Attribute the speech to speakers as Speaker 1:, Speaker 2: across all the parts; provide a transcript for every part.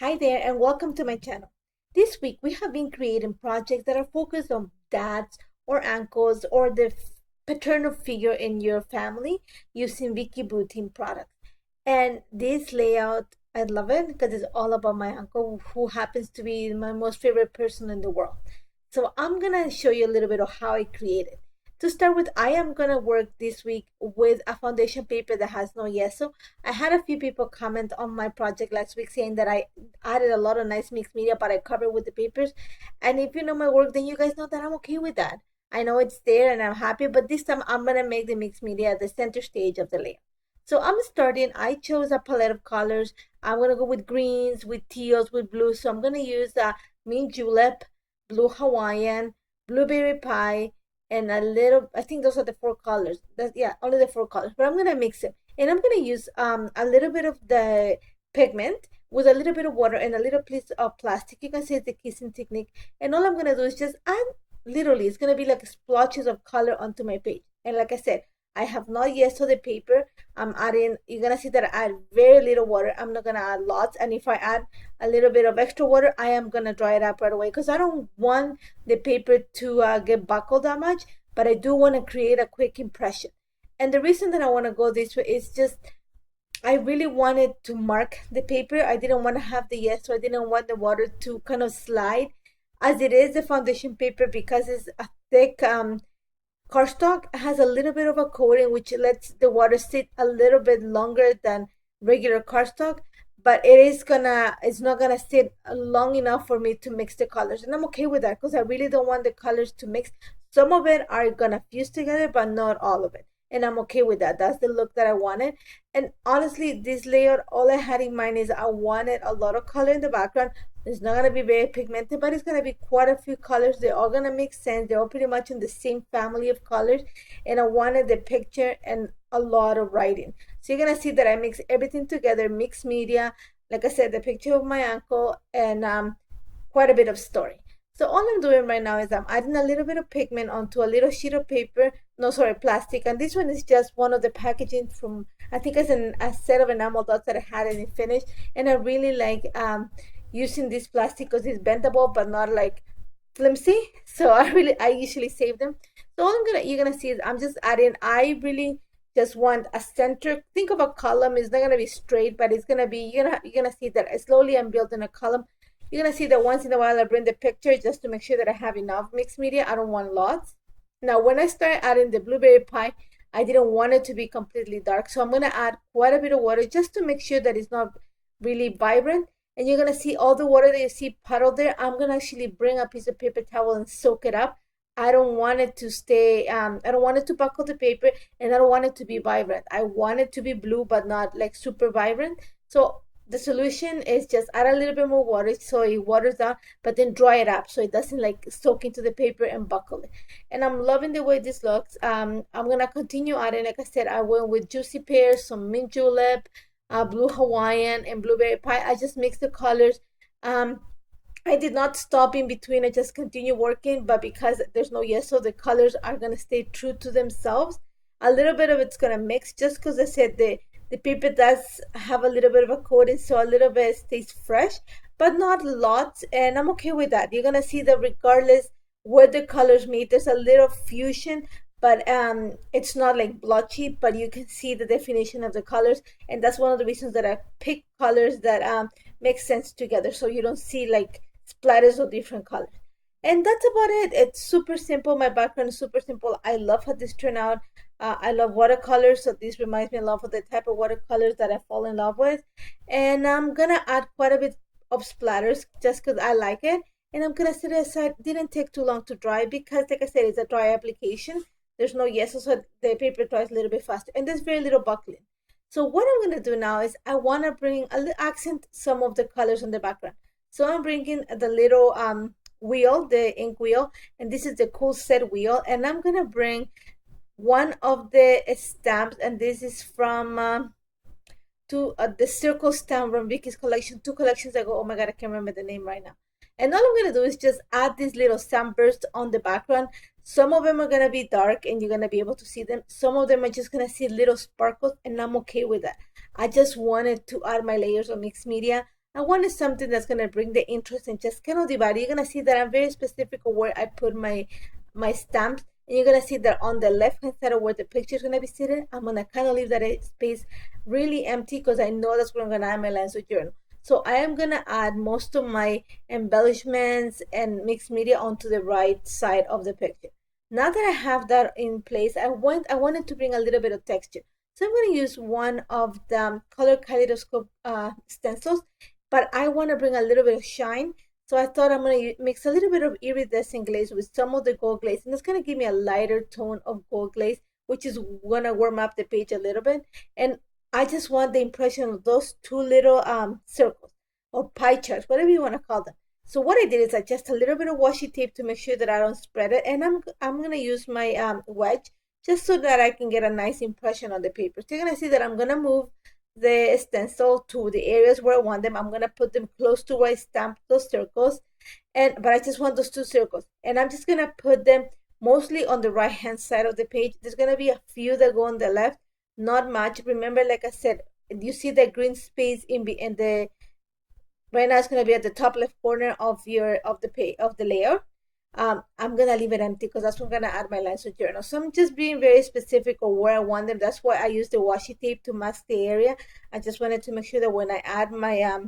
Speaker 1: Hi there, and welcome to my channel. This week we have been creating projects that are focused on dads or uncles or the paternal figure in your family using Vicki Boutin products. And this layout, I love it because it's all about my uncle, who happens to be my most favorite person in the world. So I'm gonna show you a little bit of how I created. To start with, I am gonna work this week with a foundation paper that has no yeso. I had a few people comment on my project last week saying that I added a lot of nice mixed media, but I covered with the papers. And if you know my work, then you guys know that I'm okay with that. I know it's there and I'm happy, but this time I'm gonna make the mixed media the center stage of the layout. So I'm starting, I chose a palette of colors. I'm gonna go with greens, with teals, with blues. So I'm gonna use mint julep, blue Hawaiian, blueberry pie, and a little, I think those are the four colors. Yeah, only the four colors, but I'm gonna mix it. And I'm gonna use a little bit of the pigment with a little bit of water and a little piece of plastic. You can see it's the kissing technique. And all I'm gonna do is just add, literally, it's gonna be like splotches of color onto my page. And like I said, I have not yet so the paper. I'm adding, you're gonna see that I add very little water. I'm not gonna add lots. And if I add a little bit of extra water, I am gonna dry it up right away because I don't want the paper to get buckled that much, but I do want to create a quick impression. And the reason that I want to go this way is just I really wanted to mark the paper. I didn't want to have the yes, so I didn't want the water to kind of slide. As it is, the foundation paper, because it's a thick cardstock, has a little bit of a coating which lets the water sit a little bit longer than regular cardstock, but it's not gonna sit long enough for me to mix the colors. And I'm okay with that because I really don't want the colors to mix. Some of it are gonna fuse together, but not all of it. And I'm okay with that. That's the look that I wanted. And honestly, this layout, all I had in mind is I wanted a lot of color in the background. It's not gonna be very pigmented, but it's gonna be quite a few colors. They're all gonna make sense. They're all pretty much in the same family of colors. And I wanted the picture and a lot of writing. So you're gonna see that I mix everything together, mixed media. Like I said, the picture of my uncle and quite a bit of story. So all I'm doing right now is I'm adding a little bit of pigment onto a little sheet of paper, no, sorry, plastic. And this one is just one of the packaging from, I think it's a set of enamel dots that I had and it finished. And I really like using this plastic because it's bendable, but not like flimsy. So I usually save them. So all you're gonna see is I'm just adding, I really just want a center. Think of a column. It's not gonna be straight, but it's gonna be, you're gonna see that slowly I'm building a column. You're gonna see that once in a while I bring the picture just to make sure that I have enough mixed media. I don't want lots. Now when I start adding the blueberry pie, I didn't want it to be completely dark, so I'm gonna add quite a bit of water just to make sure that it's not really vibrant. And you're gonna see all the water that you see puddled there. I'm gonna actually bring a piece of paper towel and soak it up. I don't want it to stay, I don't want it to buckle the paper, and I don't want it to be vibrant. I want it to be blue, but not like super vibrant. So the solution is just add a little bit more water so it waters down, but then dry it up so it doesn't like soak into the paper and buckle it. And I'm loving the way this looks. I'm gonna continue adding, like I said, I went with juicy pears, some mint julep, blue Hawaiian, and blueberry pie. I just mixed the colors. Um, I did not stop in between. I just continue working, but because there's no yeso, the colors are gonna stay true to themselves. A little bit of it's gonna mix just because I said the paper does have a little bit of a coating, so a little bit stays fresh, but not lots, and I'm okay with that. You're gonna see that regardless where the colors meet, there's a little fusion, but it's not like blotchy, but you can see the definition of the colors, and that's one of the reasons that I pick colors that make sense together, so you don't see like splatters of different colors. And that's about it. It's super simple. My background is super simple. I love how this turned out. I love watercolors, so this reminds me a lot of the type of watercolors that I fall in love with. And I'm gonna add quite a bit of splatters just because I like it. And I'm gonna set it aside. Didn't take too long to dry because, like I said, it's a dry application. There's no yeso, so the paper dries a little bit faster. And there's very little buckling. So what I'm gonna do now is I wanna bring a little accent some of the colors on the background. So I'm bringing the little wheel, the ink wheel, and this is the cool set wheel. And I'm gonna bring one of the stamps, and this is from the circle stamp from Vicky's collection, two collections ago. Oh my god, I can't remember the name right now. And all I'm gonna do is just add these little stamp bursts on the background. Some of them are gonna be dark and you're gonna be able to see them. Some of them are just gonna see little sparkles, and I'm okay with that. I just wanted to add my layers of mixed media. I wanted something that's going to bring the interest and just kind of divide. You're going to see that I'm very specific of where I put my stamps. And you're going to see that on the left-hand side of where the picture is going to be seated, I'm going to kind of leave that space really empty because I know that's where I'm going to add my lines of journal. So I am going to add most of my embellishments and mixed media onto the right side of the picture. Now that I have that in place, I wanted to bring a little bit of texture. So I'm going to use one of the color Kaleidoscope stencils, but I want to bring a little bit of shine. So I thought I'm going to mix a little bit of iridescent glaze with some of the gold glaze, and it's going to give me a lighter tone of gold glaze, which is going to warm up the page a little bit. And I just want the impression of those two little circles or pie charts, whatever you want to call them. So what I did is I just a little bit of washi tape to make sure that I don't spread it, and I'm gonna use my wedge just so that I can get a nice impression on the paper. So you're gonna see that I'm gonna move the stencil to the areas where I want them. I'm gonna put them close to where I stamped those circles, but I just want those two circles, and I'm just gonna put them mostly on the right hand side of the page. There's gonna be a few that go on the left, not much. Remember, like I said, you see the green space in the right now it's going to be at the top left corner of the layer. I'm going to leave it empty because that's where I'm going to add my lines of journal. So I'm just being very specific of where I want them. That's why I use the washi tape to mask the area. I just wanted to make sure that when I add my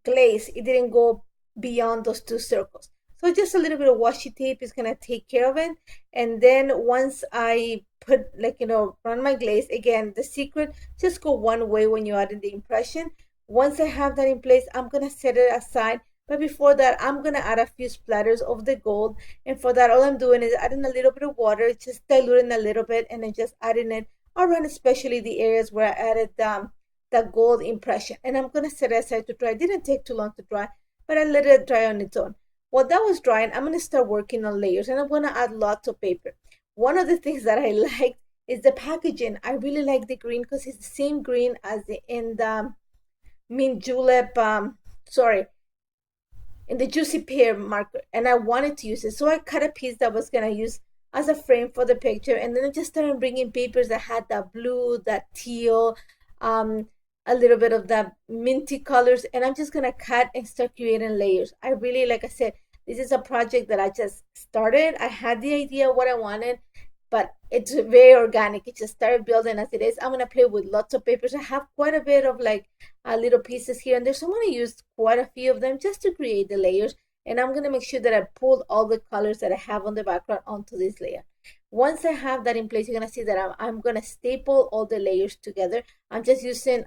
Speaker 1: glaze, it didn't go beyond those two circles. So just a little bit of washi tape is going to take care of it. And then once I put, run my glaze, again, the secret, just go one way when you're adding the impression. Once I have that in place, I'm going to set it aside. But before that, I'm going to add a few splatters of the gold. And for that, all I'm doing is adding a little bit of water, just diluting a little bit, and then just adding it around, especially the areas where I added the gold impression. And I'm going to set it aside to dry. It didn't take too long to dry, but I let it dry on its own. While that was drying, I'm going to start working on layers, and I'm going to add lots of paper. One of the things that I liked is the packaging. I really like the green because it's the same green as in the mint julep, in the juicy pear marker, and I wanted to use it. So I cut a piece that was going to use as a frame for the picture, and then I just started bringing papers that had that blue, that teal, a little bit of the minty colors, and I'm just going to cut and start creating layers. I really, like I said, this is a project that I just started. I had the idea of what I wanted, but it's very organic. It just started building as it is. I'm going to play with lots of papers. I have quite a bit of little pieces here and there. So I'm going to use quite a few of them just to create the layers. And I'm going to make sure that I pulled all the colors that I have on the background onto this layer. Once I have that in place, you're going to see that I'm going to staple all the layers together. I'm just using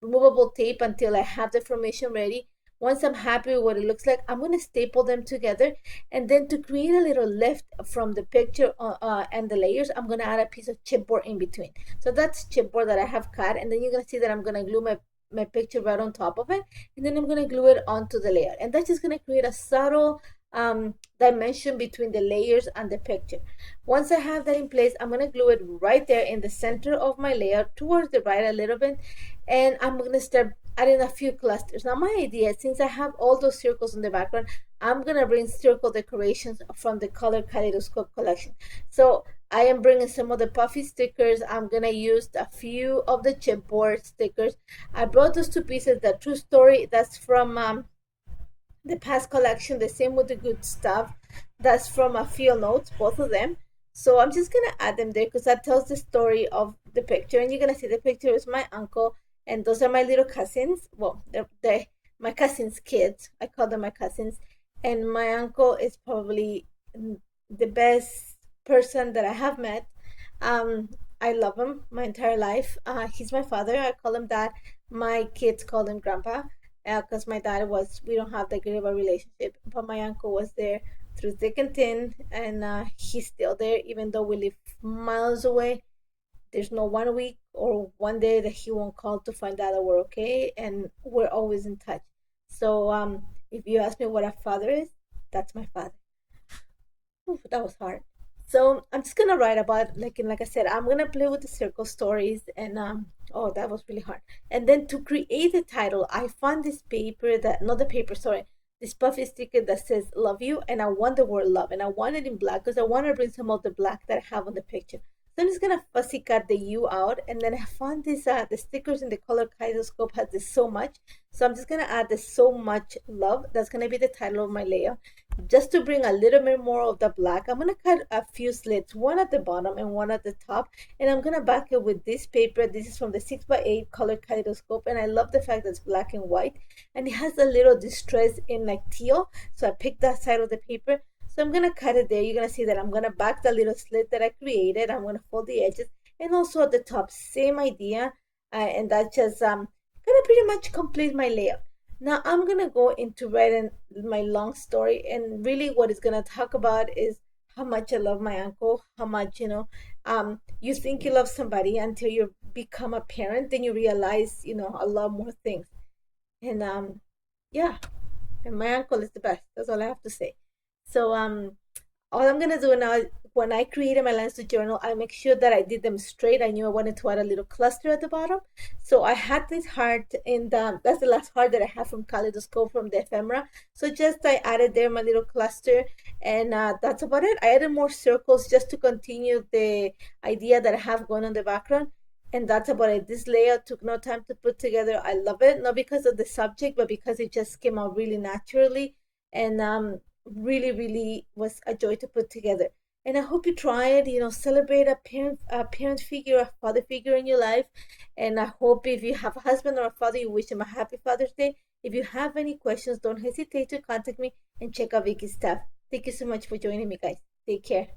Speaker 1: removable tape until I have the formation ready. Once I'm happy with what it looks like, I'm going to staple them together. And then to create a little lift from the picture and the layers, I'm going to add a piece of chipboard in between. So that's chipboard that I have cut. And then you're going to see that I'm going to glue my picture right on top of it. And then I'm going to glue it onto the layer. And that's just going to create a subtle dimension between the layers and the picture. Once I have that in place, I'm going to glue it right there in the center of my layer towards the right a little bit. And I'm going to start adding a few clusters. Now my idea, since I have all those circles in the background, I'm going to bring circle decorations from the Color Kaleidoscope collection. So I am bringing some of the puffy stickers. I'm going to use a few of the chipboard stickers. I brought those two pieces, the True Story, that's from the past collection, the same with the Good Stuff, that's from a Field Notes, both of them. So I'm just going to add them there because that tells the story of the picture. And you're going to see the picture is my uncle, and those are my little cousins. Well, they're my cousins' kids. I call them my cousins. And my uncle is probably the best person that I have met. I love him my entire life. He's my father. I call him dad. My kids call him grandpa because my dad we don't have that great of a relationship. But my uncle was there through thick and thin, and he's still there even though we live miles away. There's no 1 week or 1 day that he won't call to find out that we're okay, and we're always in touch. So if you ask me what a father is, that's my father. Oof, that was hard. So I'm just gonna write about, like I said, I'm gonna play with the circle stories, and oh, that was really hard. And then to create the title, I found this paper that, not the paper, sorry, this puffy sticker that says love you, and I want the word love, and I want it in black because I want to bring some of the black that I have on the picture. So I'm just gonna fussy cut the U out, and then I found this the stickers in the color Kaleidoscope has this so much. So I'm just gonna add this so much love. That's gonna be the title of my layout. Just to bring a little bit more of the black, I'm gonna cut a few slits, one at the bottom and one at the top, and I'm gonna back it with this paper. This is from the 6x8 color Kaleidoscope, and I love the fact that it's black and white, and it has a little distress in like teal. So I picked that side of the paper. So I'm gonna cut it there. You're gonna see that I'm gonna back the little slit that I created. I'm gonna fold the edges, and also at the top, same idea. And that just gonna pretty much complete my layout. Now I'm gonna go into writing my long story, and really what it's gonna talk about is how much I love my uncle, how much, you think you love somebody until you become a parent, then you realize, a lot more things. And yeah, and my uncle is the best. That's all I have to say. So all I'm gonna do now, when I created my lines to journal, I make sure that I did them straight. I knew I wanted to add a little cluster at the bottom. So I had this heart, and that's the last heart that I have from Kaleidoscope, from the ephemera. So just I added there my little cluster, and that's about it. I added more circles just to continue the idea that I have going on the background. And that's about it. This layout took no time to put together. I love it, not because of the subject, but because it just came out really naturally. And really, really was a joy to put together. And I hope you try it. Celebrate a parent figure, a father figure in your life. And I hope if you have a husband or a father, you wish them a happy Father's Day. If you have any questions, don't hesitate to contact me and check out Vicky's stuff. Thank you so much for joining me, guys. Take care.